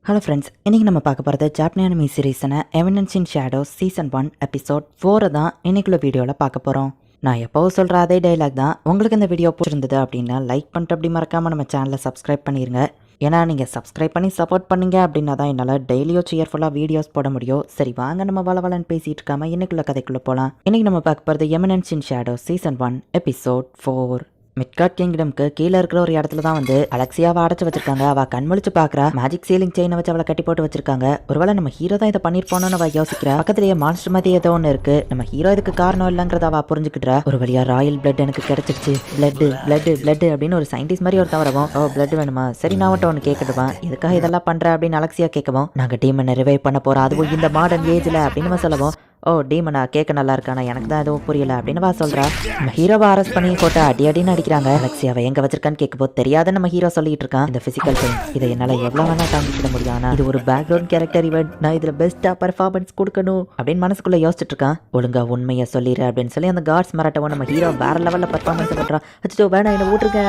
Hello friends, இன்றைக்கி நம்ம பார்க்க போகிறது ஜாப்பனி அனிமி சீரீஸான evidence in shadows season 1 episode 4 தான் இன்னைக்குள்ள வீடியோவில் பார்க்க போகிறோம். நான் எப்போவும் சொல்கிற அதே டைலாக் தான். உங்களுக்கு இந்த வீடியோ பிடிச்சிருந்தது அப்படின்னா லைக் பண்ணிட்டு அப்படி மறக்காமல் நம்ம சேனலை சப்ஸ்கிரைப் பண்ணிடுங்க. ஏன்னா நீங்கள் சப்ஸ்கிரைப் பண்ணி சப்போர்ட் பண்ணீங்க அப்படின்னா தான் என்னால் டெய்லியும் சியர்ஃபுல்லாக வீடியோஸ் போட முடியும். சரி வாங்க நம்ம வளவலன்னு பேசிகிட்டு இருக்காமல் இன்னைக்குள்ள கதைக்குள்ளே போகலாம். இன்றைக்கி நம்ம பார்க்க போகிறது evidence in shadows season 1 episode 4. Midgard கிங்டம்க்கு கீழே இருக்கிற ஒரு இடத்துல தான் வந்து அலெக்சியாவை அடைச்சு வச்சிருக்காங்க. அவ கண்மொழிச்சு பாக்குறா. மேஜிக் சீலிங் செயினை வச்சு அவளை கட்டி போட்டு வச்சிருக்காங்க. ஒருவேளை நம்ம ஹீரோ தான் இதை பண்ணிருப்போம்னு அவ யோசிக்கிறா. பக்கத்திலேயே மான்ஸ்டர் மாதிரி ஏதோ ஒன்று இருக்கு. நம்ம ஹீரோ இதுக்கு காரணம் இல்லைங்கிறத அவ புரிஞ்சுக்கிட்டா. ஒரு வழியா ராயல் பிளட் எனக்கு கிடைச்சிருச்சு. பிளட் அப்படின்னு ஒரு சயின்டிஸ்ட் மாதிரி ஒரு தவறவும், ஓ பிளட் வேணுமா, சரி நான் ஒன்று கேட்கட்டுமா, எதுக்காக இதெல்லாம் பண்ற அப்படின்னு அலெக்சியா கேட்கவும், நாங்க டீமை ரிவைவ் பண்ண போறோம், அதுவும் இந்த மாடர்ன் ஏஜ்ல அப்படின்னு சொல்லவும், ஓ டீமனா கேட்க நல்லா இருக்கானா, எனக்கு தான் எதுவும் புரியல அப்படின்னு வா சொல்றா. நம்ம ஹீரோவை அரெஸ்ட் பண்ணி போட்டு அடின்னு அடிக்கிறாங்க. அலெக்சியாவை எங்க வச்சிருக்கான்னு கேட்கும்போது தெரியாத நம்ம ஹீரோ சொல்லிட்டு இருக்கான், இந்த பிசிக்கல் பெயின் இதை என்னால எவ்வளவு வேணா தாங்கிக்கிட முடியும், ஆனா இது ஒரு பேக்ரவுண்ட் கேரக்டர் ஈவென்ட், நான் இதுல பெஸ்டா பர்ஃபார்மன்ஸ் கொடுக்கணும் அப்படின்னு மனசுக்குள்ள யோசிச்சுட்டு இருக்கான். ஒழுங்கா உண்மையை சொல்லிடு அப்படின்னு சொல்லி அந்த கார்ட்ஸ் மிரட்டவும் நம்ம ஹீரோ வேற லெவல்ல பர்ஃபார்மன்ஸ் பண்றான். அச்சோ வேணா என்ன ஊட்டுருங்க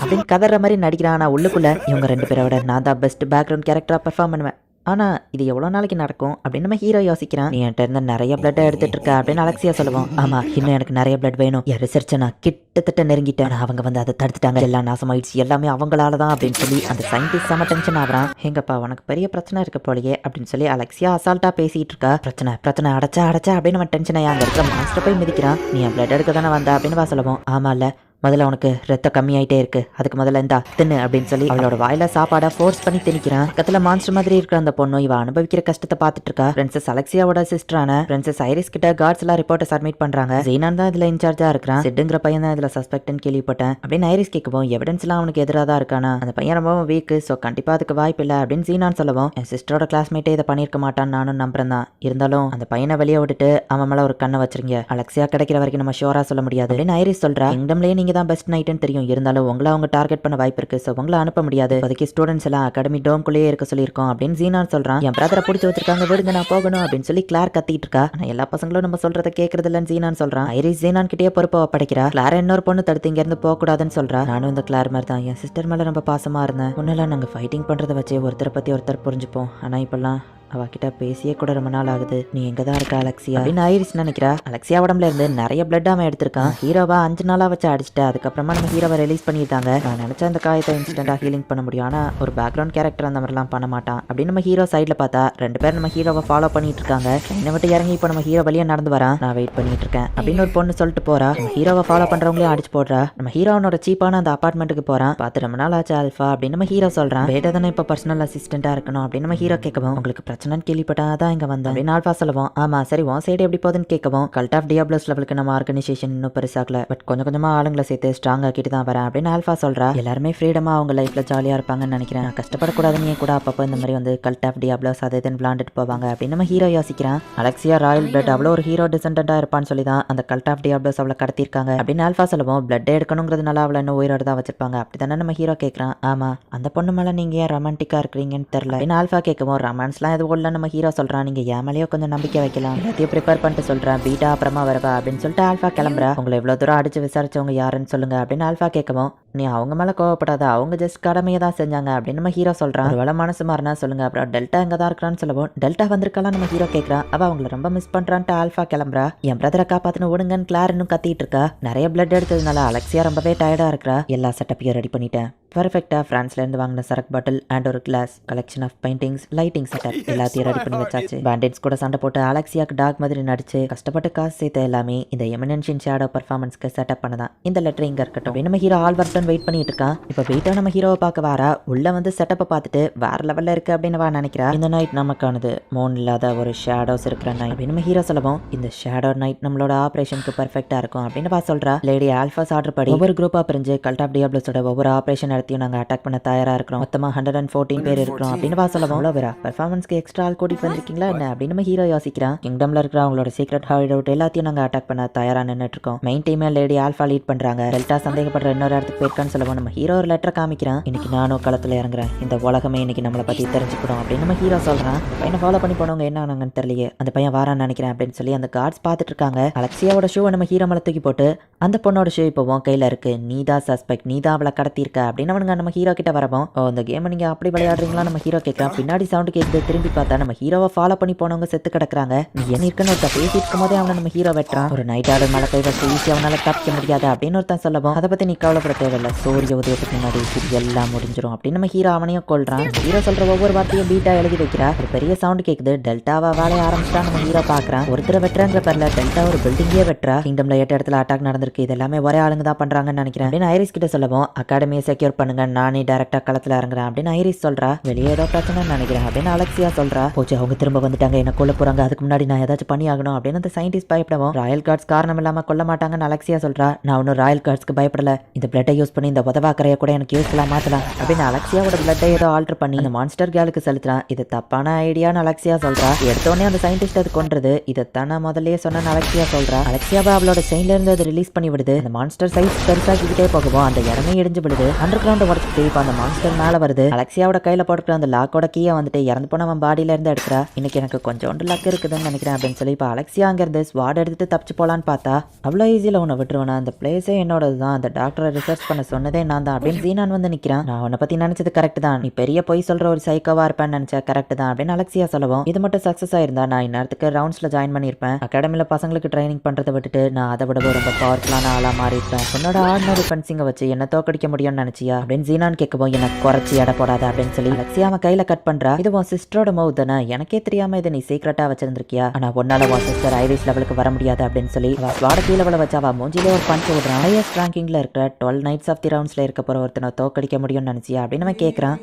அப்படின்னு கதற மாதிரி நடிக்கிறான். ஆனா உள்ளுக்குள்ள இவங்க ரெண்டு பேரோட நான் தான் பெஸ்ட் பேக்ரவுண்ட் கேரக்டரா பர்ஃபார்ம் பண்ணுவேன், ஆனா இது எவ்வளவு நாளைக்கு நடக்கும் அப்படின்னு நம்ம ஹீரோ யோசிக்கிறான். நீ என்கிட்ட இருந்து நிறைய பிளட் எடுத்துட்டு இருக்க அப்படின்னு அலெக்சியா சொல்லுவோம். ஆமா இன்னும் எனக்கு நிறைய பிளட் வேணும், என் ரிசர்ச்சை நான் கிட்டத்தட்ட நெருங்கிட்டேன், அவங்க வந்து அதை தடுத்துட்டாங்க, எல்லாம் நாசமாயிடுச்சு, எல்லாமே அவங்களால தான் அப்படின்னு சொல்லி அந்த சயின்டிஸ்ட் செம டென்ஷன் ஆகிறான். எங்கப்பா உனக்கு பெரிய பிரச்சனை இருக்க போலயே அப்படின்னு சொல்லி அலெக்சியா அசால்ட்டா பேசிட்டு இருக்கா. பிரச்சனை அடைச்சா அப்படின்னு அவன் டென்ஷன் ஆகி அங்க இருக்கிற மாஸ்டர் போய் மிதிக்கிறான். நீ என் பிளட் எடுக்க தானே வந்த அப்படின்னு சொல்லுவோம். ஆமா இல்ல முதல்ல உனக்கு ரத்தம் கம்மியாயிட்டே இருக்கு, அதுக்கு முதல்ல இந்தா தின்னு அப்படின்னு சொல்லி அவளோட வாயில சாப்பாடை ஃபோர்ஸ் பண்ணி திணிக்கிறான். பக்கத்துல மான்ஸ்டர் மாதிரி இருக்கிற அந்த பொண்ணு இவ அனுபவிக்கிற கஷ்டத்தை பார்த்துட்டு இருக்கா. பிரின்சஸ் அலெக்சியாவோட சிஸ்டரான பிரின்சஸ் ஐரிஸ் கிட்ட கார்ட்ஸ் எல்லாம் ரிப்போர்ட்டை சப்மிட் பண்றாங்க. ஜீனான் தான் இதுல இன்சார்ஜா இருக்கிறான். சிட்டுங்கிற பையன் தான் இதுல சஸ்பெக்ட்னு கேள்விப்பட்டேன் அப்படின்னு ஐரிஸ் கேட்கவும், எவிடன்ஸ் எல்லாம் அவனுக்கு எதிராக தான் இருக்கானா, அந்த பையன் ரொம்ப வீக், ஸோ கண்டிப்பா அதுக்கு வாய்ப்பு இல்லை அப்படின்னு ஜீனான் சொல்லவும், என் சிஸ்டரோட கிளாஸ்மேட்டே இதை பண்ணிருக்க மாட்டான்னு நானும் நம்புறேன் தான், இருந்தாலும் அந்த பையனை வெளியே விட்டுட்டு அவன் மேல ஒரு கண்ணை வச்சிருங்க, அலெக்சியா கிடைக்கிற வரைக்கும் நம்ம ஷோரா சொல்ல முடியாது அப்படின்னு ஐரிஸ் சொல்றா. கிங்டம்லயே நீங்க தான் பெஸ்ட் நைட்னு தெரியும், இருந்தாலும் உங்களை அவங்க டார்கெட் பண்ண வாய்ப்பு இருக்கு, ஸோ உங்களை அனுப்ப முடியாது, அதுக்கு ஸ்டூடெண்ட்ஸ் எல்லாம் அகாடமி டோம்குள்ளேயே இருக்க சொல்லியிருக்கோம் அப்படின்னு ஜீனான் சொல்றான். என் பிரதரை பிடிச்சி வச்சிருக்காங்க, விடுங்க நான் போகணும் அப்படின்னு சொல்லி கிளார் கத்திட்டு இருக்கா. ஆனா எல்லா பசங்களும் நம்ம சொல்றதை கேட்கறது இல்லைன்னு ஜீனான் சொல்றான். ஐரிஸ் ஜீனான் கிட்டே பொறுப்பை ஒப்படைக்கிறா. கிளார் இன்னொரு பொண்ணு தடுத்து இங்க இருந்து போக கூடாதுன்னு சொல்றா. நானும் இந்த கிளார் மாதிரி தான் என் சிஸ்டர் மேல ரொம்ப பாசமா இருந்தேன், முன்னெல்லாம் நாங்க ஃபைட்டிங் பண்றதை வச்சு ஒருத்தரை பத்தி ஒருத்தர் புரிஞ்சுப்போம், ஆனா இப்பெல்லாம் அவகிட்ட பேசியே கூட ரொம்ப நாள் ஆகுது, நீ எங்க தான் இருக்க அலெக்சியா அப்படின்னு ஐரிஸ் நினைக்கிறா. அலெக்சியா உடம்புல இருந்து நிறைய பிளட் அவன் எடுத்திருக்கான். ஹீரோவா 5 நாளா வச்சு அடிச்சுட்டு அதுக்கப்புறமா நம்ம ஹீரோவை ரிலீஸ் பண்ணிட்டாங்க. நான் நினைச்சா இந்த காயத்தை இன்ஸ்டன்டா ஹீலிங் பண்ண முடியும், ஆனா ஒரு பேக்ரவுண்ட் கேரக்டர் அந்த மாதிரிலாம் பண்ண மாட்டான் அப்படின்னு நம்ம ஹீரோ சைட்ல பார்த்தா 2 பேர் நம்ம ஹீரோவை ஃபாலோ பண்ணிட்டு இருக்காங்க. என்னை விட்டு இறங்கி இப்போ நம்ம ஹீரோ வழியா நடந்து வரான், நான் வெயிட் பண்ணிட்டு இருக்கேன் அப்படின்னு ஒரு பொண்ணு சொல்லிட்டு போறா. நம்ம ஹீரோவை ஃபாலோ பண்றவங்களையும் அடிச்சு போடுறா. நம்ம ஹீரோனோட சீப்பான அந்த அபார்ட்மெண்ட்டுக்கு போறான். பார்த்து ரொம்ப நாள் ஆச்சு ஆல்ஃபா அப்படின்னு நம்ம ஹீரோ சொல்றான். வேற தானே இப்போ பர்சனல் அசிஸ்டண்டா இருக்கணும் அப்படின்னு நம்ம ஹீரோ கேட்கவும், உங்களுக்கு பிரச்சனைன்னு கேள்விப்பட்டா இங்க வந்தேன் அப்படின்னு ஆல்பா சொல்லுவோம். ஆமா சரி உன் சைடு எப்படி போகுதுன்னு கேட்கவும், கல்ட் ஆஃப் டியாப்ளோஸ் லெவலுக்கு நம்ம ஆர்கனைசேஷன் இன்னும் பெருசாகல, பட் கொஞ்சம் கொஞ்சமா ஆளுங்களை சேர்த்து ஸ்ட்ராங் ஆக்கிட்டு தான் வரேன் அப்படின்னு ஆல்பா சொல்றா. எல்லாருமே ஃப்ரீடமா அவங்க லைஃப்ல ஜாலியா இருப்பாங்கன்னு நினைக்கிறேன், கஷ்டப்படக்கூடாதுன்னு கூட அப்பப்போ இந்த மாதிரி வந்து கல்ட் ஆஃப் டியாப்ளோஸ் அதை இதுன்னு விளாண்டுட்டு போவாங்க அப்படின்னு நம்ம ஹீரோ யோசிக்கிறான். அலெக்சியா ராயல் பிளட் அவ்வளோ ஒரு ஹீரோ டிசெண்டண்டா இருப்பான்னு சொல்லி தான் அந்த கல்ட் ஆஃப் டியாப்ளோஸ் அவளை கடத்திருக்காங்க அப்படின்னு ஆல்பா சொல்லுவோம். பிளட் எடுக்கணுங்கிறதுனால அவளை இன்னும் உயிரோடு தான் வச்சிருப்பாங்க அப்படித்தானே நம்ம ஹீரோ கேட்கறான். ஆமா அந்த பொண்ணு மேல நீங்க ஏன் ரொமான்டிக்கா இருக்கிறீங்கன்னு தெரியல அப்படின்னு ஆல்பா கேட்கவும், ரொமான்ஸ்லாம் எதுவும் இல்லை நம்ம ஹீரோ சொல்றான். நீங்க ஏமாலையோ கொஞ்சம் நம்பிக்கை வைக்கலாம், எல்லாத்தையும் ப்ரிப்பேர் பண்ணிட்டு சொல்றேன், பீட்டா அப்புறமா வரவா அப்படின்னு சொல்லிட்டு ஆல்பா கிளம்புறா. உங்களை எவ்வளவு தூரம் அடிச்சு விசாரிச்சவங்க யாருன்னு சொல்லுங்க அப்படின்னு ஆல்பா கேட்கவும், நீ அவங்க மேல கோவப்படாத, அவங்க ஜஸ்ட் கடமையை தான் செஞ்சாங்க அப்படின்னு நம்ம ஹீரோ சொல்றான். ஒரு வேளை மனசு மாறினா சொல்லுங்க, அப்புறம் டெல்டா எங்க தான் இருக்கிறான்னு சொல்லுவோம். டெல்டா வந்திருக்கலாம் நம்ம ஹீரோ கேட்கறான். அவ அவங்களை ரொம்ப மிஸ் பண்றான்ட்டு ஆல்பா கிளம்புறா. என் பிரதரை காப்பாத்துன்னு விடுங்கன்னு கிளார் இன்னும் கத்திட்டு இருக்கா. நிறைய பிளட் எடுத்ததுனால அலெக்சியா ரொம்பவே டயர்டா இருக்கிறா. எல்லா செட்டப்பையும் ரெடி பண்ணிட்டேன், பர்ஃபெக்டா பிரான்ஸ்ல இருந்து வாங்கின சரக்கு பாட்டில் அண்ட் ஒரு glass, collection of paintings, lighting setup எல்லாத்தையும் ரெடி பண்ணி வச்சாச்சு. பேண்டேஜ் கூட சண்டை போட்டு அலெக்சியாக்கு டாக் மாதிரி நடிச்சு கஷ்டப்பட்டு காசு சேர்த்த எல்லாமே இந்த எமினன்ஸ் இன் ஷேடோ பர்ஃபார்மன்ஸ்க்கு செட்டப் பண்ணதான். இந்த லெட்டர் இங்க இருக்கட்டும். நம்ம ஹீரோ ஆல்வர்டன் வெயிட் பண்ணிட்டு இருக்கான். இப்போ வெயிட்டா நம்ம ஹீரோவை பார்க்க வாரா. உள்ள வந்து செட்டப்பை பார்த்துட்டு வேற லெவல்ல இருக்கு அப்படின்னு வா நினைக்கிறா. இந்த நைட் நமக்கானது, மோன் இல்லாத ஒரு ஷேடோஸ் இருக்கிற நைட் அப்படின்னு நம்ம ஹீரோ சொல்லுவோம். இந்த ஷேடோ நைட் நம்மளோட ஆபரேஷனுக்கு பர்ஃபெக்டா இருக்கும் அப்படின்னு வா சொல்றா. லேடி ஆல்ஃபாஸ் ஆர்டர் படி ஒவ்வொரு குரூப்பா பிரிஞ்சு கல்ட் ஆஃப் டியாப்ளோஸோட ஒவ்வொரு ஆபரேஷன் நாங்க அட்டாக் பண்ண தயாரா இருக்கிறோம். மொத்தமா 114 பேர் இருக்கிறோம் அப்படின்னு வா சொல்லவும், பெர்ஃபார்மன்ஸ்க்கு எக்ஸ்ட்ரா ஆள் கூட்டிட்டு வந்திருக்கீங்களா என்ன அப்படின்னு நம்ம ஹீரோ யோசிக்கிறான். கிங்டம்ல இருக்கிற அவங்களோட சீக்ரெட் ஹைட் அவுட் எல்லாத்தையும் நாங்க அட்டாக் பண்ண தயாரா நின்னுட்டு இருக்கோம். மெயின் டீமே லேடி ஆல்ஃபா லீட் பண்றாங்க. டெல்டா சந்தேகப்படுற இன்னொரு இடத்துக்கு போயிருக்கான்னு சொல்லுவோம். நம்ம ஹீரோ ஒரு லெட்டர் காமிக்கிறான். இன்னைக்கு நானும் களத்துல இறங்குறேன், இந்த உலகமே இன்னைக்கு நம்மளை பத்தி தெரிஞ்சுக்கணும் அப்படின்னு நம்ம ஹீரோ சொல்றான். பையனை ஃபாலோ பண்ணி போனவங்க என்ன ஆனாங்கன்னு தெரியலையே, அந்த பையன் வாரான்னு நினைக்கிறேன் அப்படின்னு சொல்லி அந்த கார்ட்ஸ் பார்த்துட்டு இருக்காங்க. அலெக்சியாவோட ஷூவை நம்ம ஹீரோ மேல தூக்கி போட்டு, அந்த பொண்ணோட ஷூ இப்போ உன் கையில இருக்கு, நீதான் சஸ்பெக்ட், நீதான் அவளை கடத்திருக்க அப்படின்னு சின்னவனுங்க நம்ம ஹீரோ கிட்ட வரவும் இந்த கேமை நீங்க அப்படி விளையாடுறீங்களா நம்ம ஹீரோ கேட்கறான். பின்னாடி சவுண்ட் கேட்குது. திரும்பி பார்த்தா நம்ம ஹீரோவை ஃபாலோ பண்ணி போனவங்க செத்து கிடக்குறாங்க. நீ என்ன இருக்குன்னு ஒருத்தன் பேசிட்டு இருக்கும் போதே அவனை நம்ம ஹீரோ வெட்டுறான். ஒரு நைட் ஆர்டர் மேலே கை வச்சு ஈஸி அவனால தப்பிக்க முடியாது அப்படின்னு ஒருத்தன் சொல்லவும் அதை பத்தி நீ கவலைப்பட தேவையில்லை, சூரிய உதயத்துக்கு முன்னாடி இது எல்லாம் முடிஞ்சிடும் அப்படின்னு நம்ம ஹீரோ அவனையும் கொள்றான். ஹீரோ சொல்ற ஒவ்வொரு வார்த்தையும் பீட்டா எழுதி வைக்கிறா. ஒரு பெரிய சவுண்ட் கேட்குது. டெல்டாவா வேலைய ஆரம்பிச்சிட்டா நம்ம ஹீரோ பாக்குறான். ஒருத்தரை வெட்டுறாங்கிற பேர்ல டெல்டா ஒரு பில்டிங்கே வெட்டுறா. கிங்டம்ல 8 இடத்துல அட்டாக் நடந்திருக்கு. இது எல்லாமே ஒரே ஆளுங்க தான் பண்றாங்கன்னு நினைக்கிறேன் அப்படின்னு ஐரிஸ் கிட்ட சொல்லவும் அகாடமியை செக்யூர் பண்ணுங்க, நானே டைரக்டா களத்துல இறங்குறேன் அப்படின்னு ஐரிஸ் சொல்றா. வெளியே ஏதோ பிரச்சனை நினைக்கிறேன் அப்படின்னு அலெக்சியா சொல்றா. போச்சு அவங்க திரும்ப வந்துட்டாங்க, என்ன கொல்ல போறாங்க, அதுக்கு முன்னாடி நான் ஏதாச்சும் பண்ணி ஆகணும் அப்படின்னு அந்த சயின்டிஸ்ட் பயப்படவும் ராயல் கார்ட்ஸ் காரணம் இல்லாம கொல்ல மாட்டாங்கன்னு அலெக்சியா சொல்றா. நான் ஒன்னும் ராயல் கார்ட்ஸ்க்கு பயப்படல, இந்த பிளட்டை யூஸ் பண்ணி இந்த உதவாக்கரையை கூட எனக்கு யூஸ்ஃபுல்லா மாத்தலாம் அப்படின்னு அலெக்சியாவோட பிளட்டை ஏதோ ஆல்டர் பண்ணி அந்த மான்ஸ்டர் கேலுக்கு செலுத்துறான். இது தப்பான ஐடியான்னு அலெக்சியா சொல்றா. எடுத்தோடனே அந்த சயின்டிஸ்ட் அது கொன்றது. இதைத்தான் நான் முதல்லயே சொன்ன அலெக்சியா சொல்றா. அலெக்சியாவை அவளோட செயின்ல இருந்து அதை ரிலீஸ் பண்ணி விடுது. அந்த மான்ஸ்டர் சைஸ் பெருசாக்கிட்டே போகவும் அந்த இடமே இடிஞ்சு விடுது. அண்டர் கிரவுண்ட் உடச்சிட்டு இப்ப அந்த மான்ஸ்டர் மேல வருது. அலெக்சியாவோட கையில போட்டுக்கிற அந்த லாக்கோட கீயை வந்துட்டு இறந்து போன அவன் பாடியில இருந்து எடுக்கிறா. இன்னைக்கு எனக்கு கொஞ்சோண்டு லக் இருக்குதுன்னு நினைக்கிறேன் அப்படின்னு சொல்லி இப்போ அலெக்சியா அங்கிருந்து ஸ்வாட் எடுத்துட்டு தப்பிச்சு போலான்னு பார்த்தா அவ்வளோ ஈஸியில் உன்னை விட்டுருவேனா, அந்த பிளேஸே என்னோடது தான், அந்த டாக்டரை ரிசர்ச் பண்ண சொன்னதே நான் தான் அப்படின்னு ஜீனான் வந்து நிற்கிறான். நான் உன்னை பத்தி நினைச்சது கரெக்ட் தான், நீ பெரிய பொய் சொல்ற ஒரு சைக்கோவா இருப்பேன்னு நினைச்சா கரெக்ட் தான் அப்படின்னு அலெக்சியா சொல்லவும் இது மட்டும் சக்ஸஸ் ஆயிருந்தா நான் இந்நேரத்துக்கு ரவுண்ட்ஸ்ல ஜாயின் பண்ணியிருப்பேன். அகாடமியில் பசங்களுக்கு ட்ரைனிங் பண்றதை விட்டுட்டு நான் அதை விட ரொம்ப பவர்ஃபுல்லான ஆளா மாறிட்டேன். உன்னோட ஆர்டினரி ஃபென்சிங்கை வச்சு என்ன தோக்கடிக்க முடியும்னு நினைச்சியா அப்படின்னு ஜீனான் கேட்கவும் எனக்கு குறைச்சி எடை போடாத அப்படின்னு சொல்லி அலெக்சியா அவன் கையில கட் பண்றா. இது உன் சிஸ்டரோட மவுத் தானே, எனக்கே தெரியாம இதை நீ சீக்கிரட்டா வச்சிருந்திருக்கியா, ஆனா உன்னால உன் சிஸ்டர் ஐரிஸ் லெவலுக்கு வர முடியாது அப்படின்னு சொல்லி ஸ்வாட கீழே விட வச்சு அவ மூஞ்சிலே ஒரு பஞ்ச் விடுறான். ஹையஸ்ட் ரேங்கிங்ல இருக்கிற 12 நைட்ஸ் ஆஃப் தி ரவுண்ட்ஸ்ல இருக்க போற ஒருத்தனை தோக்கடிக்க முடியும்னு நினைச்சியா அப்படின்னு அவன் கேட்கறான்.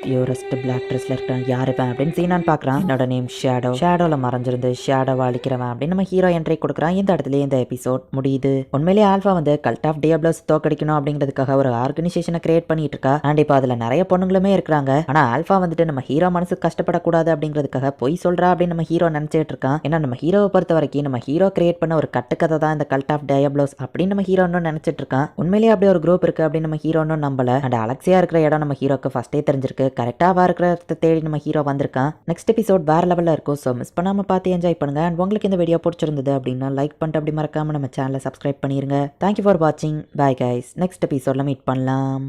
பியூரஸ்ட் பிளாக் ட்ரெஸ்ல இருக்கான் யாரு அப்படின்னு சீனான் பாக்குறான். என்னோட நேம் ஷேடோ, ஷேடோல மறைஞ்சிருந்து ஷேடோவா அழிக்கிறவன் அப்படின்னு நம்ம ஹீரோ என்ட்ரி கொடுக்குறான். இந்த இடத்துல இந்த எபிசோட் முடியுது. உண்மையிலேயே ஆல்பா வந்து கல்ட் ஆஃப் டியாப்லோஸ் தோக்கடிக்கணும் அப்படிங்கிறதுக்காக ஒரு ஆர்கனைசேஷனை கிரியேட் பண்ணிட்டு இருக்கா. அண்ட் இப்போ அதுல நிறைய பொண்ணுங்களுமே இருக்கிறாங்க. ஆனா ஆல்பா வந்துட்டு நம்ம ஹீரோ மனசு கஷ்டப்படக்கூடாது அப்படிங்கிறதுக்காக பொய் சொல்றா அப்படின்னு நம்ம ஹீரோ நினைச்சிட்டு இருக்கான். ஏன்னா நம்ம ஹீரோவை பொறுத்த வரைக்கும் நம்ம ஹீரோ கிரியேட் பண்ண ஒரு கட்டுக்கதை தான் இந்த கல்ட் ஆஃப் டியாப்லோஸ் அப்படின்னு நம்ம ஹீரோ நினைச்சிட்டு இருக்கான். உண்மையிலேயே அப்படி ஒரு குரூப் இருக்கு அப்படின்னு நம்ம ஹீரோ நம்பல. அண்ட் அலெக்சியா இருக்கிற இடம் நம்ம ஹீரோக்கு ஃபர்ஸ்டே தெரிஞ்சிருக்கு. கரெக்டாக இருக்கிறத தேடி நம்ம ஹீரோ வந்திருக்கான். நெக்ஸ்ட் எபிசோட் வேற லெவலில் இருக்கும். ஸோ மிஸ் பண்ணாமல் பார்த்து என்ஜாய் பண்ணுங்க. அண்ட் உங்களுக்கு இந்த வீடியோ பிடிச்சிருந்தது அப்படின்னா லைக் பண்ணிட்டு அப்படி மறக்காம நம்ம சேனலை சப்ஸ்கிரைப் பண்ணிருங்க. தேங்க்யூ ஃபார் வாட்சிங். Bye guys. நெக்ஸ்ட் எபிசோட்ல மீட் பண்ணலாம்.